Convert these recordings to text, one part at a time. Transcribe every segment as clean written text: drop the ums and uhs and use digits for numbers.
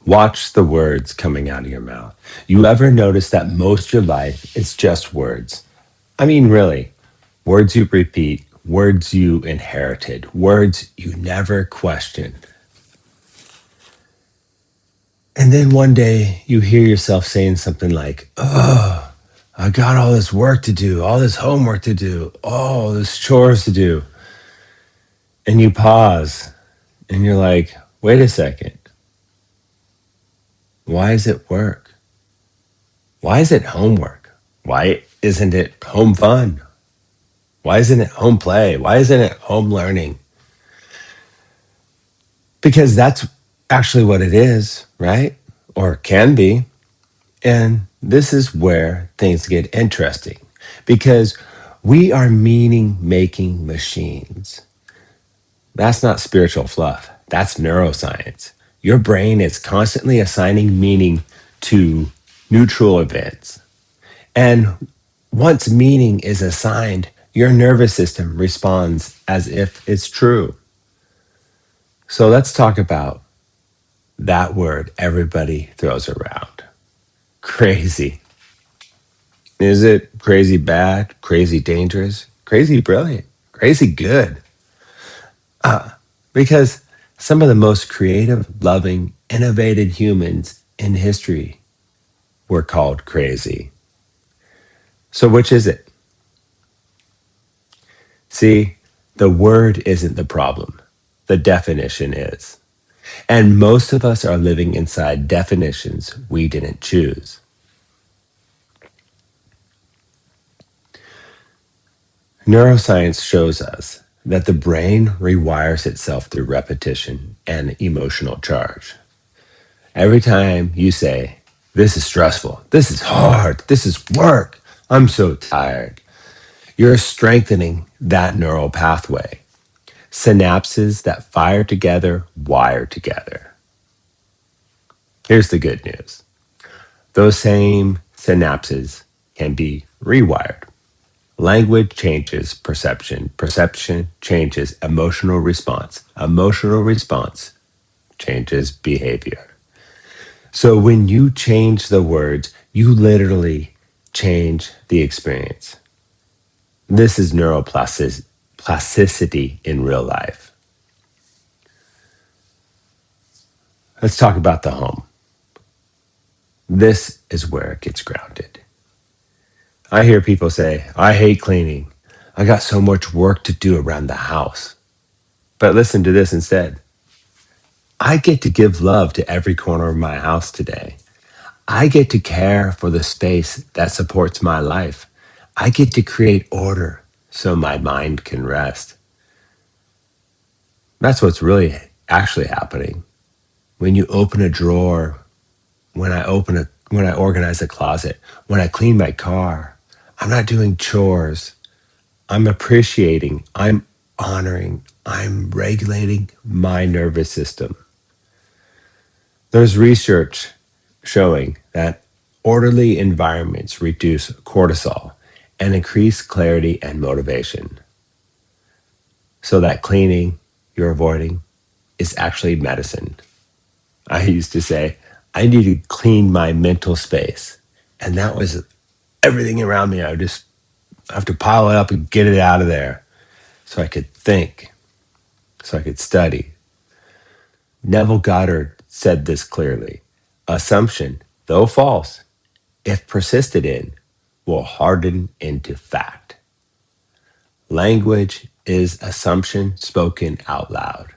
Watch the words coming out of your mouth. You ever notice that most of your life is just words? I mean, really, words you repeat, words you inherited, words you never questioned. And then one day you hear yourself saying something like, oh, I got all this work to do, all this homework to do, all this chores to do. And you pause and you're like, wait a second. Why is it work? Why is it homework? Why isn't it home fun? Why isn't it home play? Why isn't it home learning? Because that's actually what it is, right? Or can be. And this is where things get interesting because we are meaning making machines. That's not spiritual fluff, that's neuroscience. Your brain is constantly assigning meaning to neutral events. And once meaning is assigned, your nervous system responds as if it's true. So let's talk about that word everybody throws around, crazy. Is it crazy bad, crazy dangerous, crazy brilliant, crazy good? Because some of the most creative, loving, innovative humans in history were called crazy. So which is it? See, the word isn't the problem. The definition is. And most of us are living inside definitions we didn't choose. Neuroscience shows us that the brain rewires itself through repetition and emotional charge. Every time you say, this is stressful, this is hard, this is work, I'm so tired, you're strengthening that neural pathway. Synapses that fire together wire together. Here's the good news. Those same synapses can be rewired. Language changes perception. Perception changes emotional response. Emotional response changes behavior. So when you change the words, you literally change the experience. This is neuroplasticity in real life. Let's talk about the home. This is where it gets grounded. I hear people say, I hate cleaning. I got so much work to do around the house. But listen to this instead. I get to give love to every corner of my house today. I get to care for the space that supports my life. I get to create order so my mind can rest. That's what's really actually happening. When you open a drawer, when I organize a closet, when I clean my car, I'm not doing chores. I'm appreciating, I'm honoring, I'm regulating my nervous system. There's research showing that orderly environments reduce cortisol and increase clarity and motivation. So that cleaning you're avoiding is actually medicine. I used to say, I need to clean my mental space. And that was everything around me. I would just have to pile it up and get it out of there so I could think, so I could study. Neville Goddard said this clearly. Assumption, though false, if persisted in, will harden into fact. Language is assumption spoken out loud.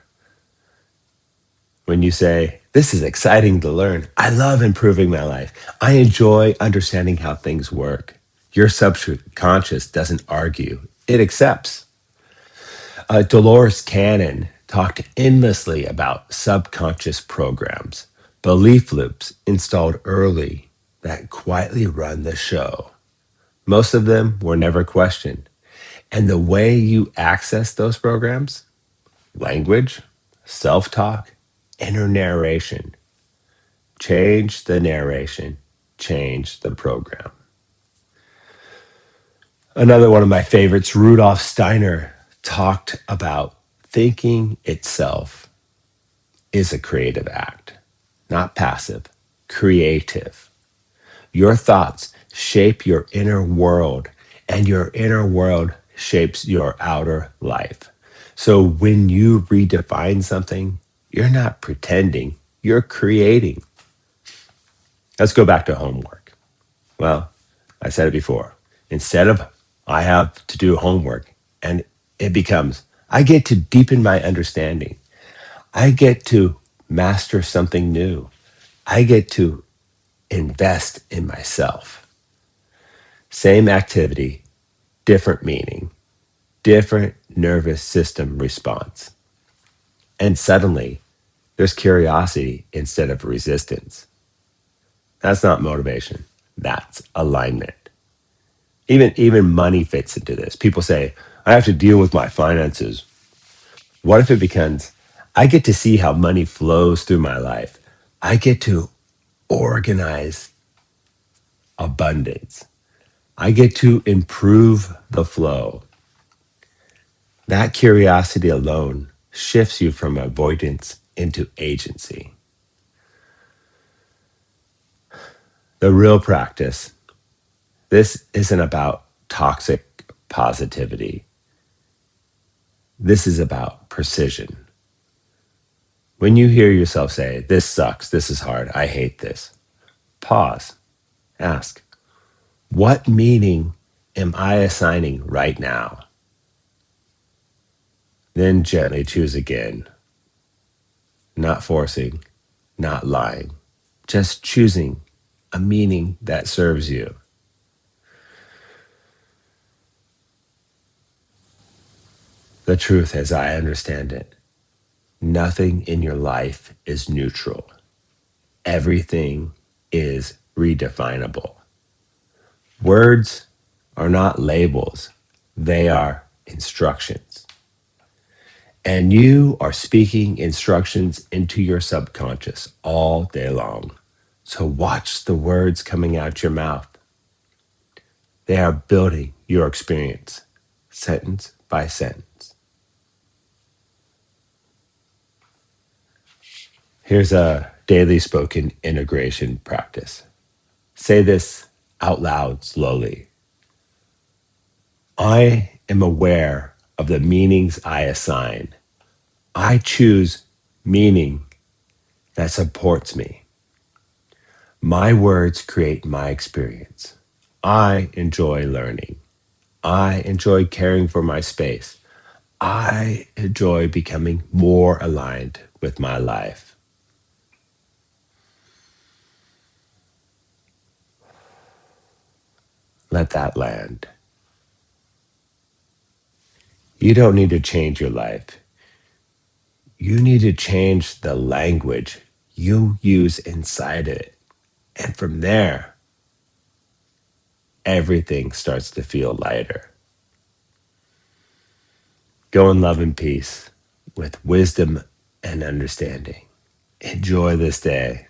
When you say, this is exciting to learn, I love improving my life, I enjoy understanding how things work, your subconscious doesn't argue, it accepts. Dolores Cannon talked endlessly about subconscious programs, belief loops installed early that quietly run the show. Most of them were never questioned. And the way you access those programs, language, self talk, inner narration, change the narration, change the program. Another one of my favorites, Rudolf Steiner, talked about thinking itself is a creative act. not passive, creative. Your thoughts shape your inner world, and your inner world shapes your outer life. So when you redefine something, you're not pretending, you're creating. Let's go back to homework. Well, I said it before. Instead of I have to do homework, and it becomes I get to deepen my understanding. I get to master something new. I get to invest in myself. Same activity, different meaning, different nervous system response. And suddenly, there's curiosity instead of resistance. That's not motivation, that's alignment. Even money fits into this. People say, I have to deal with my finances. What if it becomes, I get to see how money flows through my life? I get to organize abundance. I get to improve the flow. That curiosity alone shifts you from avoidance into agency. The real practice, this isn't about toxic positivity. This is about precision. When you hear yourself say, this sucks, this is hard, I hate this, pause, ask, what meaning am I assigning right now? Then gently choose again, not forcing, not lying, just choosing a meaning that serves you. The truth, as I understand it, nothing in your life is neutral. Everything is redefinable. Words are not labels, they are instructions. And you are speaking instructions into your subconscious all day long. So watch the words coming out your mouth. They are building your experience, sentence by sentence. Here's a daily spoken integration practice. Say this out loud slowly. I am aware of the meanings I assign. I choose meaning that supports me. My words create my experience. I enjoy learning. I enjoy caring for my space. I enjoy becoming more aligned with my life. Let that land. You don't need to change your life. You need to change the language you use inside it. And from there, everything starts to feel lighter. Go in love and peace with wisdom and understanding. Enjoy this day.